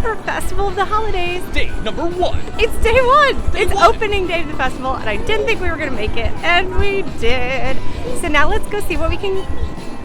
for Festival of the Holidays. Day number 1. It's day 1. Day It's 1. opening day of the festival, and I didn't think we were going to make it, and we did. So now let's go see what we can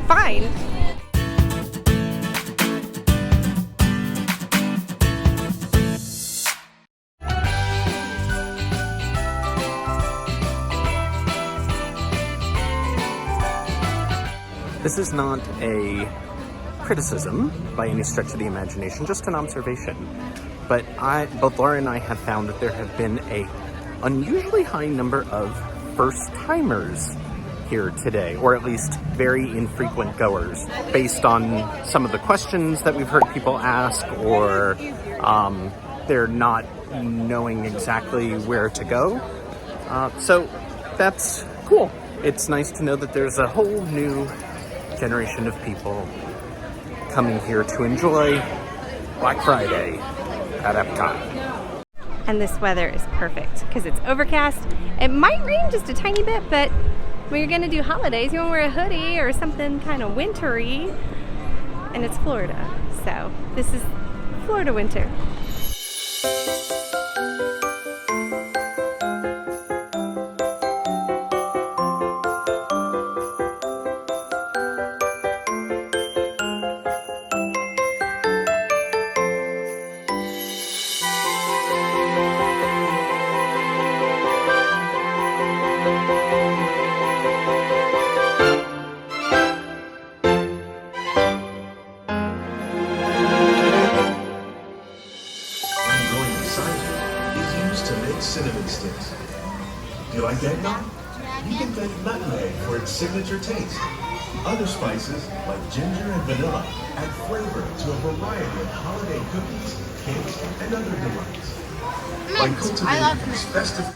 find. This is not a criticism by any stretch of the imagination, just an observation. But both Laura and I have found that there have been a unusually high number of first-timers here today, or at least very infrequent goers, based on some of the questions that we've heard people ask, or they're not knowing exactly where to go. So that's cool. It's nice to know that there's a whole new generation of people coming here to enjoy Black Friday at Epcot. And this weather is perfect because it's overcast. It might rain just a tiny bit, but when you're gonna do holidays, you wanna wear a hoodie or something kind of wintry, and it's Florida. So this is Florida winter. Cinnamon sticks. Do you like eggnog? You can thank nutmeg for its signature taste. Other spices like ginger and vanilla add flavor to a variety of holiday cookies, cakes, and other delights. By cultivating these festive.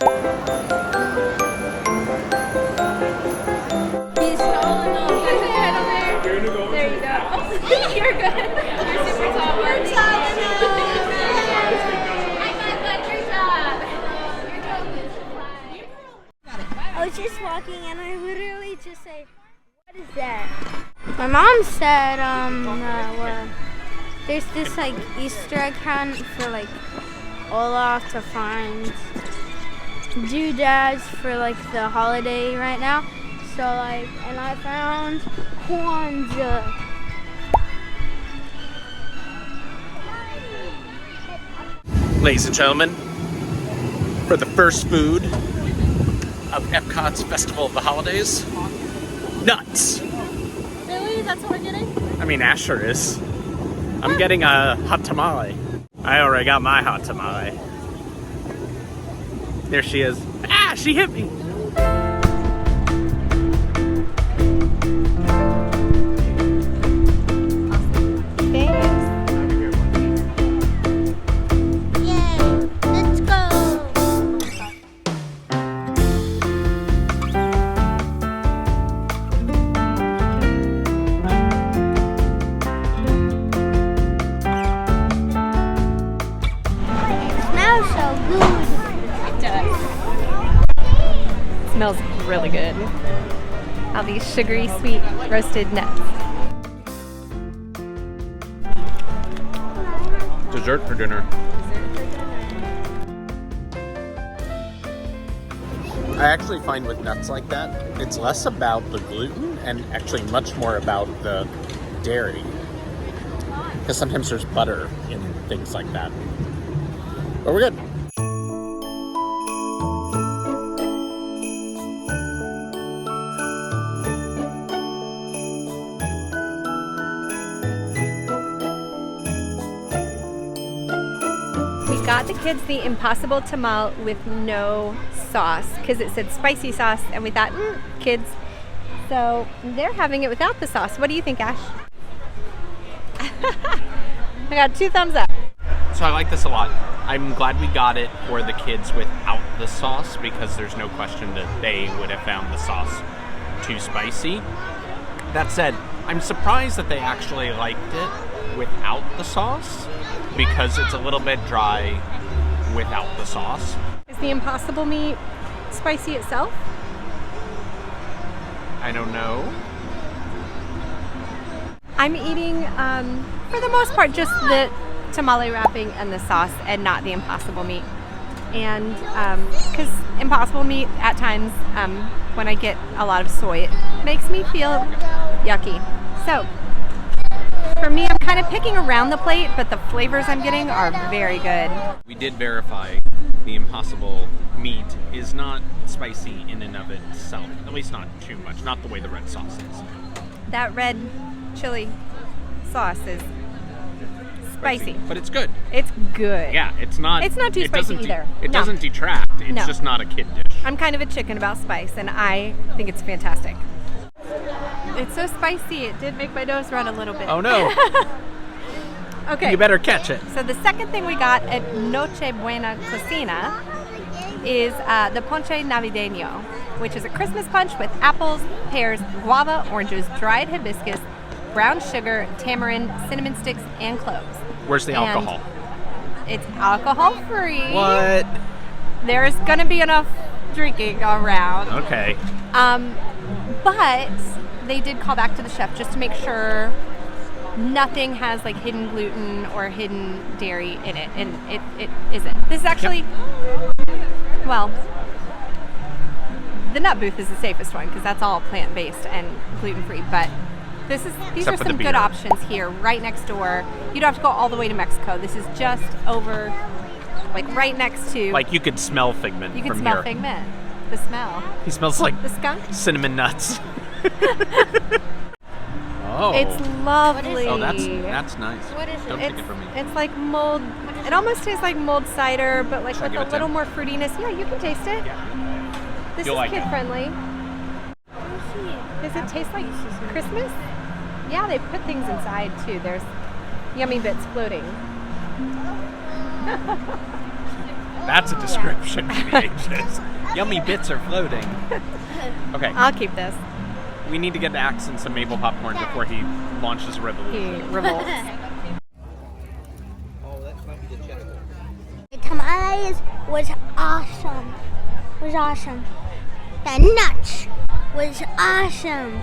He's tall enough. Put your head on there. There you go. You're good. You're super tall. You're tall enough. I was just walking and I literally just say, what is that? My mom said, there's this like Easter egg hunt for like Olaf to find doodads for like the holiday right now. So like, and I found Kwanzaa. Ladies and gentlemen, for the first food of Epcot's Festival of the Holidays, nuts. Really? That's what we're getting? I mean, Asher is. I'm getting a hot tamale. I already got my hot tamale. There she is. Ah, she hit me. Smells really good. All these sugary, sweet, roasted nuts. Dessert for dinner. I actually find with nuts like that, it's less about the gluten and actually much more about the dairy. Because sometimes there's butter in things like that. But we're good. We got the kids the impossible tamal with no sauce because it said spicy sauce, and we thought, kids. So they're having it without the sauce. What do you think, Ash? I got 2 thumbs up. So I like this a lot. I'm glad we got it for the kids without the sauce because there's no question that they would have found the sauce too spicy. That said, I'm surprised that they actually liked it without the sauce because it's a little bit dry without the sauce. Is the impossible meat spicy itself? I don't know. I'm eating, for the most part, just the tamale wrapping and the sauce and not the impossible meat. And because impossible meat at times, when I get a lot of soy, it makes me feel yucky. So for me, I'm kind of picking around the plate, but the flavors I'm getting are very good. We did verify the impossible meat is not spicy in and of itself. At least not too much. Not the way the red sauce is. That red chili sauce is spicy. But it's good. It's good. Yeah, it's not too spicy either. It No. doesn't detract. It's No. just not a kid dish. I'm kind of a chicken about spice, and I think it's fantastic. It's so spicy, it did make my nose run a little bit. Oh no. Okay. You better catch it. So the second thing we got at Noche Buena Cocina is the ponche navideño, which is a Christmas punch with apples, pears, guava, oranges, dried hibiscus, brown sugar, tamarind, cinnamon sticks, and cloves. Where's the And alcohol? It's alcohol free. What? There's gonna be enough drinking around. Okay. But they did call back to the chef just to make sure nothing has like hidden gluten or hidden dairy in it, and it isn't. This is actually, well, the nut booth is the safest one because that's all plant-based and gluten-free, but these Except are for the some beer. good options here right next door. You don't have to go all the way to Mexico. This is just over, like right next to, Like you could smell Figment you can from smell here. Figment. The smell. He smells like The skunk. cinnamon nuts. Oh. It's lovely. Oh, that's nice. What is it? Don't take it from me. It's like mold. It almost tastes like mulled cider, but like Should I with give a it to little him? more fruitiness. Yeah, you can taste it. Yeah. This You'll is like it. kid friendly. Does it taste like Christmas? Yeah, they put things inside too. There's yummy bits floating. That's a description for the ages. Yummy bits are floating. Okay, I'll keep this. we need to get Axe and some maple popcorn before he launches a He revolution. revolts. The tamales was awesome. The nuts was awesome.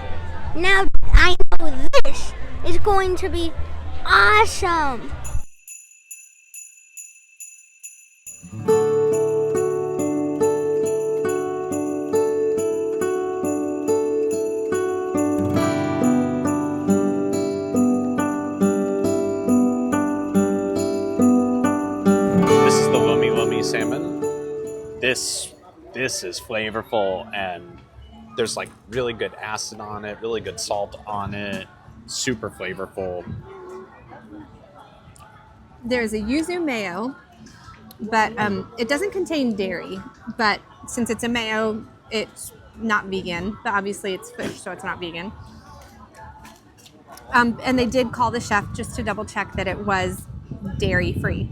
Now I know this is going to be awesome. This is the Lomi Lomi salmon. This is flavorful, and there's like really good acid on it, really good salt on it, super flavorful. There's a yuzu mayo, but it doesn't contain dairy. But since it's a mayo, it's not vegan. But obviously it's fish, so it's not vegan. And they did call the chef just to double check that it was dairy free.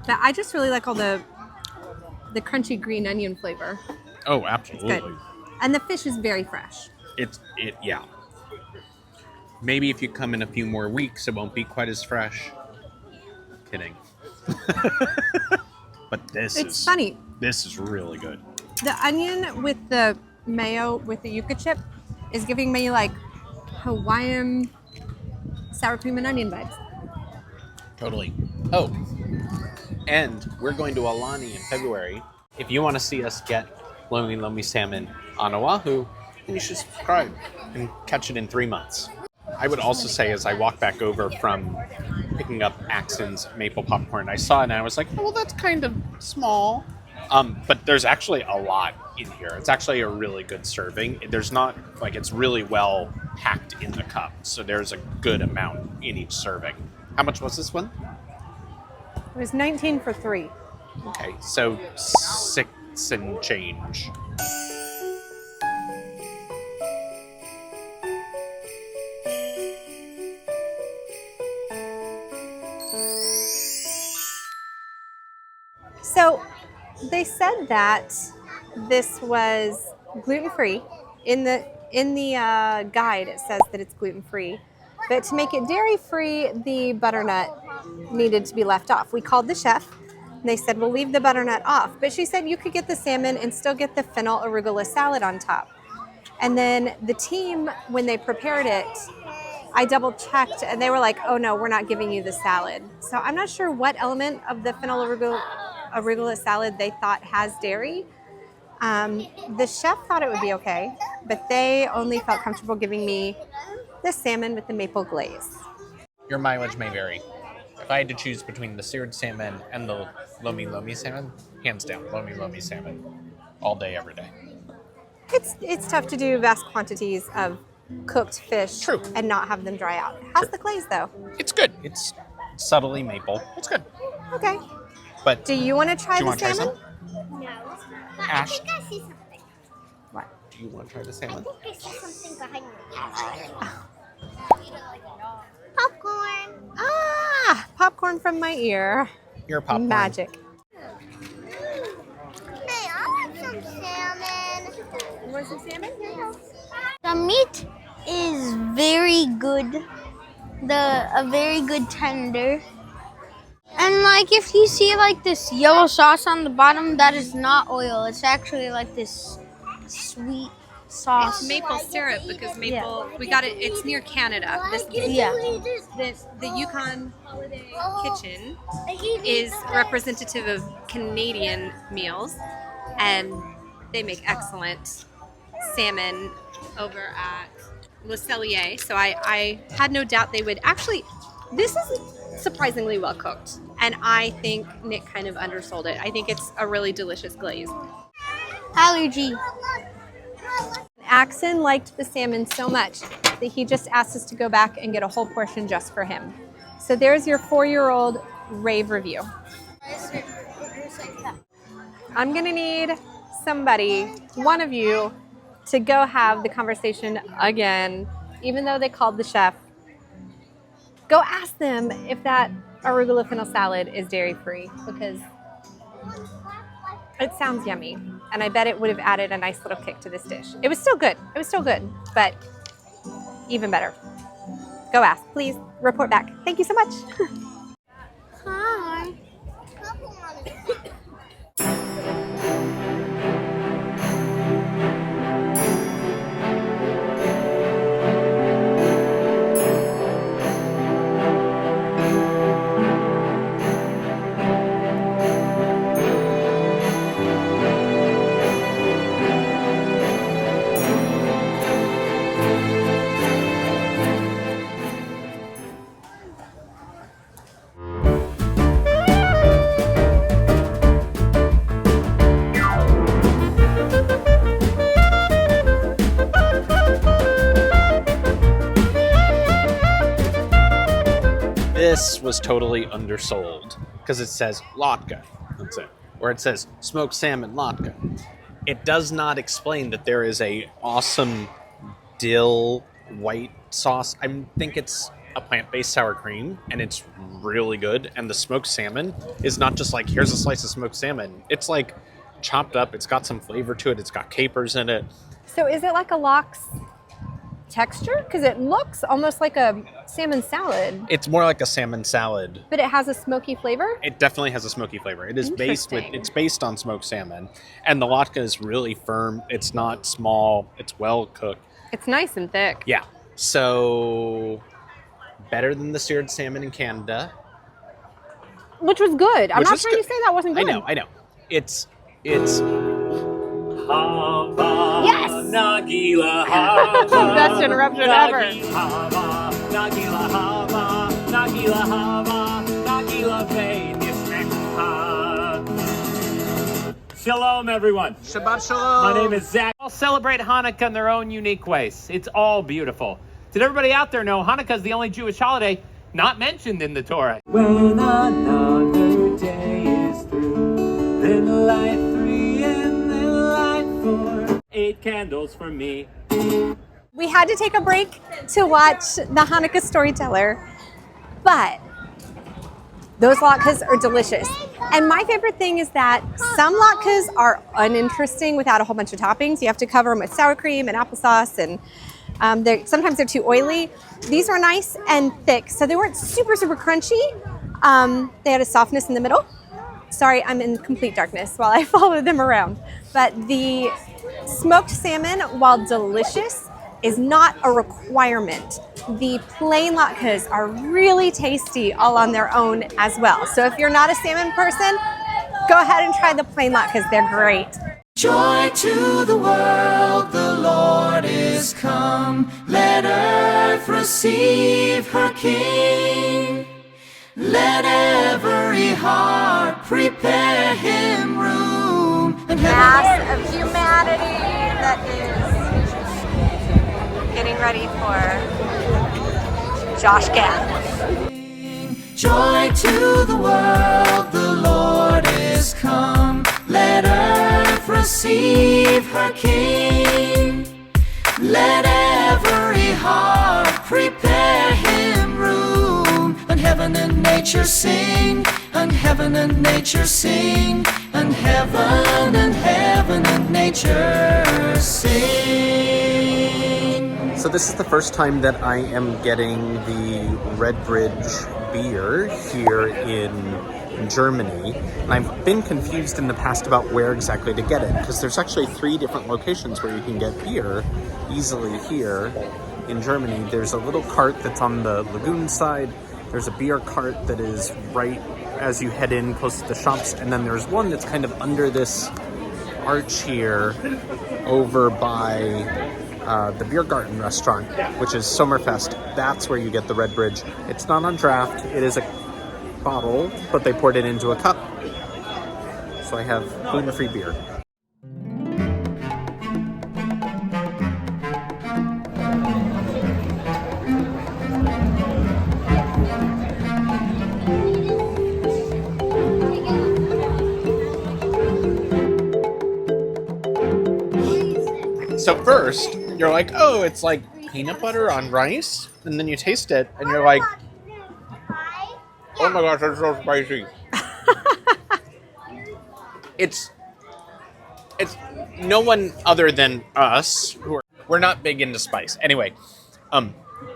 But I just really like all the crunchy green onion flavor. Oh, It's absolutely. good. And the fish is very fresh. Yeah. Maybe if you come in a few more weeks, it won't be quite as fresh. Kidding. But It's funny. This is really good. The onion with the mayo with the yuca chip is giving me like Hawaiian sour cream and onion vibes. Totally. Oh, and we're going to Alani in February. If you want to see us get Lomi Lomi salmon on Oahu, then you should subscribe and catch it in 3 months. I would also say, as I walk back over from picking up Axton's maple popcorn, I saw it and I was like, oh, well, that's kind of small. But there's actually a lot in here. It's actually a really good serving. There's not, like, it's really well packed in the cup. So there's a good amount in each serving. How much was this one? It was 19 for 3. Okay, so 6 and change. So they said that this was gluten-free. In the guide, it says that it's gluten-free. But to make it dairy-free, the butternut needed to be left off. We called the chef, and they said, we'll leave the butternut off. But she said you could get the salmon and still get the fennel arugula salad on top. And then the team, when they prepared it, I double checked and they were like, oh no, we're not giving you the salad. So I'm not sure what element of the fennel arugula salad they thought has dairy. The chef thought it would be okay, but they only felt comfortable giving me the salmon with the maple glaze. Your mileage may vary. If I had to choose between the seared salmon and the lomi lomi salmon, hands down, lomi lomi salmon, all day, every day. It's tough to do vast quantities of cooked fish True. and not have them dry out. How's the glaze though? It's good. It's subtly maple. It's good. Okay. But Do you want to try the try salmon? some? No. Ash, I think I see something. What? do you want to try the I salmon? think I see something behind me. Popcorn. Ah, popcorn from my ear. Your popcorn. Magic. Hey, I want some salmon. You want some salmon? The meat is very good. A very good tender. And like if you see like this yellow sauce on the bottom, that is not oil. It's actually like this sweet sauce. It's maple syrup because maple. We got it. It's near Canada. Yeah. The Yukon Holiday Kitchen is representative of Canadian meals, and they make excellent salmon over at Le Cellier. So I had no doubt they would. Actually, this is surprisingly well cooked, and I think Nick kind of undersold it. I think it's a really delicious glaze. Allergy. Axon liked the salmon so much that he just asked us to go back and get a whole portion just for him. So there's your 4-year-old rave review. I'm gonna need somebody, one of you, to go have the conversation again, even though they called the chef. Go ask them if that arugula fennel salad is dairy-free, because it sounds yummy, and I bet it would have added a nice little kick to this dish. It was still good. It was still good, but even better. Go ask, please. Report back. Thank you so much. Hi. This was totally undersold because it says latke. That's it. Or it says smoked salmon latke. It does not explain that there is a awesome dill white sauce. I think it's a plant-based sour cream, and it's really good. And the smoked salmon is not just like, here's a slice of smoked salmon. It's like chopped up. It's got some flavor to it. It's got capers in it. So is it like a lox texture? Because it looks almost like a salmon salad, It's more like a salmon salad. but it has a smoky flavor. It definitely has a smoky flavor. It is Interesting. it's based on smoked salmon, and the latke is really firm. It's not small. It's well cooked. It's nice and thick. Yeah. So better than the seared salmon in Canada. Which was good. I'm Which not was trying good. to say that wasn't good. I know. It's Hava, Yes! Nagila Hava. Best interruption ever. Hava, Nagila Hava, Nagila Hava, Nagila Vein Shalom, everyone. Shabbat Shalom. My name is Zach. All celebrate Hanukkah in their own unique ways. It's all beautiful. Did everybody out there know Hanukkah is the only Jewish holiday not mentioned in the Torah? When another day is through, then light 3 and then light 4. 8 candles for me. We had to take a break to watch the Hanukkah Storyteller, but those latkes are delicious. And my favorite thing is that some latkes are uninteresting without a whole bunch of toppings. You have to cover them with sour cream and applesauce, and sometimes they're too oily. These were nice and thick, so they weren't super, super crunchy. They had a softness in the middle. Sorry, I'm in complete darkness while I follow them around. But the smoked salmon, while delicious, is not a requirement. The plain latkes are really tasty all on their own as well. So if you're not a salmon person, go ahead and try the plain latkes. They're great. Joy to the world, the Lord is come. Let earth receive her King. Let every heart prepare him room. And Mass of humanity that is getting ready for Josh Gad. joy to the world, the Lord is come. Let earth receive her King. Let every heart prepare him room. And heaven and nature sing, and heaven and nature sing, and heaven and nature sing. So this is the first time that I am getting the Redbridge beer here in Germany. And I've been confused in the past about where exactly to get it, because there's actually 3 different locations where you can get beer easily here in Germany. There's a little cart that's on the lagoon side. There's a beer cart that is right as you head in close to the shops. And then there's one that's kind of under this arch here over by the Beer Garden restaurant, which is Sommerfest. That's where you get the Redbridge. It's not on draft. It is a bottle, but they poured it into a cup. So I have gluten-free beer. So first, you're like, oh, it's like peanut butter on rice, and then you taste it, and you're like, oh my gosh, that's so spicy. It's no one other than us we're not big into spice. Anyway, I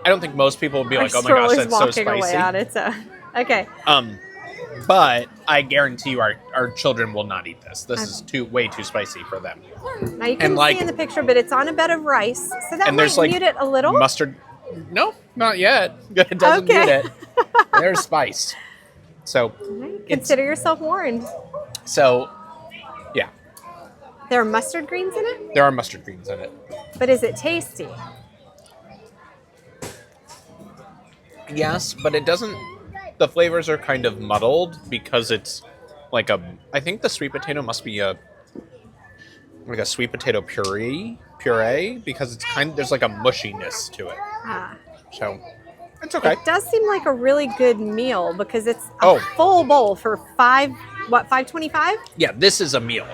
don't think most people would be like, oh my gosh, that's so spicy. Okay. But I guarantee you our children will not eat this. This is way too spicy for them. Now you can see in the picture, but it's on a bed of rice, so that might mute it a little. Mustard. No, not yet. It doesn't mute it. There's spice. So consider yourself warned. So, yeah. There are mustard greens in it? There are mustard greens in it. But is it tasty? Yes, but it doesn't... The flavors are kind of muddled because it's like I think the sweet potato must be like a sweet potato puree because it's there's like a mushiness to it. So it's okay. It does seem like a really good meal because it's a full bowl for $5.25? Yeah, this is a meal.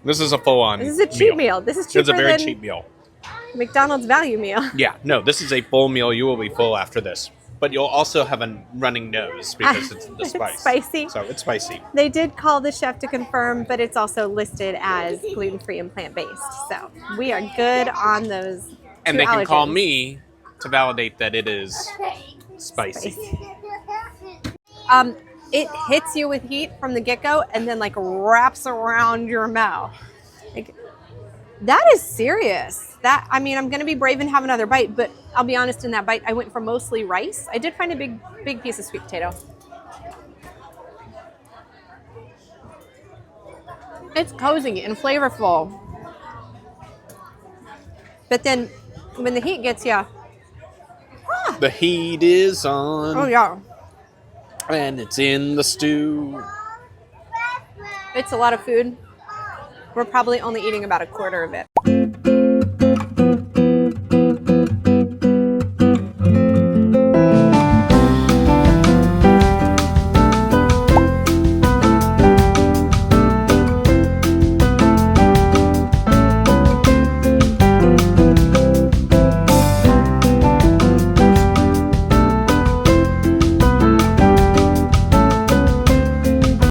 This is a full-on. This is a cheap meal. This is cheaper It's a very than cheap meal. McDonald's value meal. Yeah, no, this is a full meal. You will be full after this. But you'll also have a running nose because it's the spice. It's spicy. So it's spicy. They did call the chef to confirm, but it's also listed as gluten-free and plant-based. So we are good on those. And they can call me to validate that it is spicy. It hits you with heat from the get-go and then like wraps around your mouth. Like, that is serious. I'm going to be brave and have another bite, but I'll be honest, in that bite, I went for mostly rice. I did find a big piece of sweet potato. It's cozy and flavorful. But then when the heat gets you... The heat is on. Oh, yeah. And it's in the stew. It's a lot of food. We're probably only eating about a quarter of it.